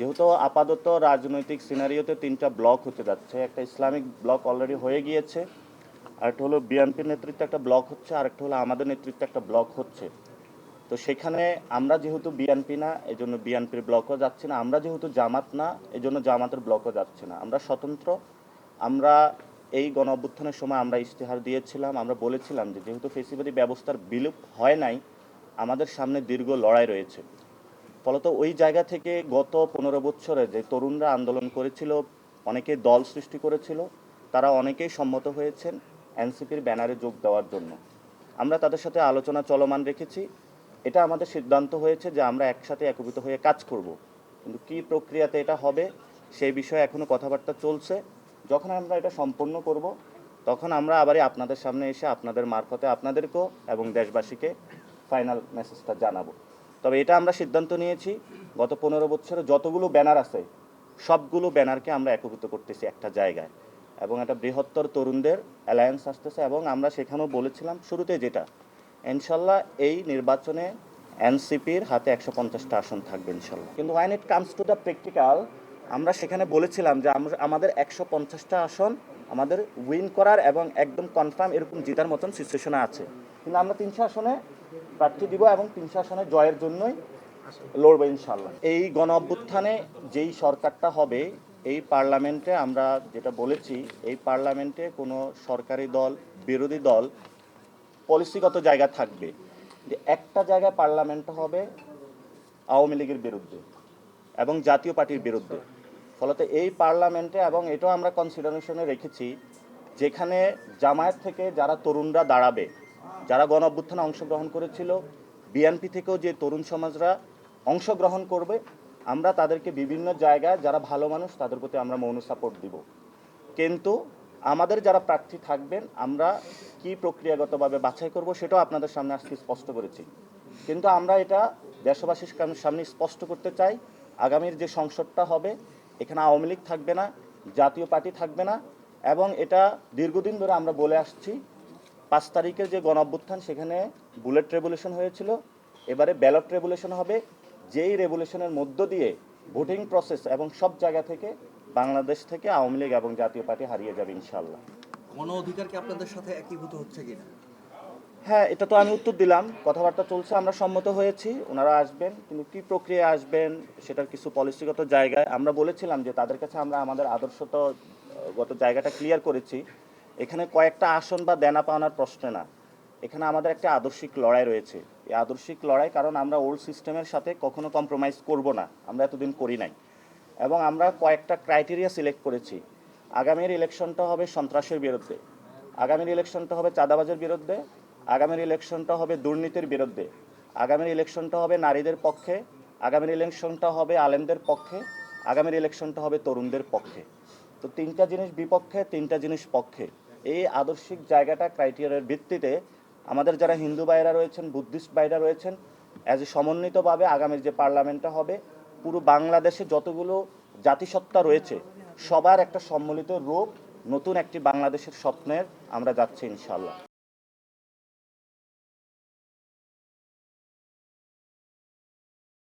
যেহেতু আপাতত রাজনৈতিক সিনারিওতে ৩টা ব্লক হতে যাচ্ছে, একটা ইসলামিক ব্লক অলরেডি হয়ে গিয়েছে, আরেকটা হলো বিএনপির নেতৃত্বে একটা ব্লক হচ্ছে, আরেকটা হলো আমাদের নেতৃত্বে একটা ব্লক হচ্ছে। তো সেখানে আমরা যেহেতু বিএনপি না, এজন্য বিএনপির ব্লকও যাচ্ছে না। আমরা যেহেতু জামাত না, এজন্য জামাতের ব্লকও যাচ্ছে না। আমরা স্বতন্ত্র। আমরা এই গণ অভ্যুত্থানের সময় আমরা ইশতেহার দিয়েছিলাম, আমরা বলেছিলাম যে যেহেতু ফেসিবাদী ব্যবস্থার বিলোপ হয় নাই, আমাদের সামনে দীর্ঘ লড়াই রয়েছে। ফলত ওই জায়গা থেকে গত 15 বছরে যে তরুণরা আন্দোলন করেছিল, অনেকেই দল সৃষ্টি করেছিল, তারা অনেকেই সম্মত হয়েছেন এনসিপির ব্যানারে যোগ দেওয়ার জন্য। আমরা তাদের সাথে আলোচনা চলমান রেখেছি। এটা আমাদের সিদ্ধান্ত হয়েছে যে আমরা একসাথে একীভূত হয়ে কাজ করব। কিন্তু কী প্রক্রিয়াতে এটা হবে সেই বিষয়ে এখনও কথাবার্তা চলছে। যখন আমরা এটা সম্পন্ন করব, তখন আমরা আবারই আপনাদের সামনে এসে আপনাদের মারফতে আপনাদেরকেও এবং দেশবাসীকে ফাইনাল মেসেজটা জানাবো। তবে এটা আমরা সিদ্ধান্ত নিয়েছি, গত 15 বছরে যতগুলো ব্যানার আছে সবগুলো ব্যানারকে আমরা একীভূত করতেছি একটা জায়গায়, এবং একটা বৃহত্তর তরুণদের অ্যালায়েন্স আসতেছে। এবং আমরা সেখানেও বলেছিলাম শুরুতে যেটা, ইনশাল্লাহ এই নির্বাচনে এনসিপির হাতে 150টা আসন থাকবে ইনশাল্লাহ। কিন্তু wine it comes to the practical, আমরা সেখানে বলেছিলাম যে আমাদের 150টা আসন আমাদের উইন করার এবং একদম কনফার্ম এরকম জেতার মতন সিচুয়েশনে আছে। কিন্তু আমরা 300 আসনে প্রার্থী দিব এবং 300 আসনে জয়ের জন্যই লড়বো ইনশাল্লাহ। এই গণ অভ্যুত্থানে যেই সরকারটা হবে, এই পার্লামেন্টে আমরা যেটা বলেছি, এই পার্লামেন্টে কোনো সরকারি দল, বিরোধী দল পলিসিগত জায়গা থাকবে, যে একটা জায়গায় পার্লামেন্ট হবে আওয়ামী লীগের বিরুদ্ধে এবং জাতীয় পার্টির বিরুদ্ধে। ফলত এই পার্লামেন্টে, এবং এটাও আমরা কনসিডারেশনে রেখেছি, যেখানে জামায়াত থেকে যারা তরুণরা দাঁড়াবে, যারা গণ অভ্যুত্থানে অংশগ্রহণ করেছিল, বিএনপি থেকেও যে তরুণ সমাজরা অংশগ্রহণ করবে, আমরা তাদেরকে বিভিন্ন জায়গায় যারা ভালো মানুষ তাদের প্রতি আমরা মৌন সাপোর্ট দিব। কিন্তু আমাদের যারা প্রার্থী থাকবেন আমরা কি প্রক্রিয়াগতভাবে বাছাই করব সেটাও আপনাদের সামনে আজকে স্পষ্ট করেছি। কিন্তু আমরা এটা দেশবাসীর সামনে স্পষ্ট করতে চাই, আগামীর যে সংসদটা হবে এখানে আওয়ামী লীগ থাকবে না, জাতীয় পার্টি থাকবে না। এবং এটা দীর্ঘদিন ধরে আমরা বলে আসছি, 5 তারিখের যে গণ অভ্যুত্থান সেখানে বুলেট রেভলিউশন হয়েছিল, এবারে ব্যালট রেভলিউশন হবে, যেই রেভলিউশনের মধ্য দিয়ে ভোটিং প্রসেস এবং সব জায়গা থেকে বাংলাদেশ থেকে আওয়ামী লীগ এবং জাতীয় পার্টি হারিয়ে যাবে ইনশাল্লাহ। গণ অধিকার কি আপনাদের সাথে একীভূত হচ্ছে কিনা? হ্যাঁ, এটা তো আমি উত্তর দিলাম, কথাবার্তা চলছে, আমরা সম্মত হয়েছি, ওনারা আসবেন। কিন্তু কী প্রক্রিয়া আসবেন সেটার কিছু পলিসিগত জায়গায় আমরা বলেছিলাম যে তাদের কাছে আমরা আমাদের আদর্শগত জায়গাটা ক্লিয়ার করেছি। এখানে কয়েকটা আসন বা দেনা পাওনার প্রশ্ন না, এখানে আমাদের একটা আদর্শিক লড়াই রয়েছে। এই আদর্শিক লড়াই, কারণ আমরা ওল্ড সিস্টেমের সাথে কখনো কম্প্রোমাইজ করব না, আমরা এতদিন করি নাই। এবং আমরা কয়েকটা ক্রাইটেরিয়া সিলেক্ট করেছি। আগামীর ইলেকশনটা হবে সন্ত্রাসের বিরুদ্ধে, আগামীর ইলেকশনটা হবে চাঁদাবাজের বিরুদ্ধে, আগামীর ইলেকশনটা হবে দুর্নীতির বিরুদ্ধে, আগামীর ইলেকশনটা হবে নারীদের পক্ষে, আগামীর ইলেকশনটা হবে আলেমদের পক্ষে, আগামীর ইলেকশনটা হবে তরুণদের পক্ষে। তো 3টা জিনিস বিপক্ষে, 3টা জিনিস পক্ষে। এই আদর্শিক জায়গাটা ক্রাইটেরিয়ার ভিত্তিতে আমাদের যারা হিন্দু ভাইরা রয়েছেন, বুদ্ধিস্ট ভাইরা রয়েছেন, অ্যাজ এ সমন্বিতভাবে আগামীর যে পার্লামেন্টটা হবে, পুরো বাংলাদেশে যতগুলো জাতিসত্তা রয়েছে সবার একটা সম্মিলিত রূপ, নতুন একটি বাংলাদেশের স্বপ্নের আমরা যাচ্ছি ইনশাল্লাহ।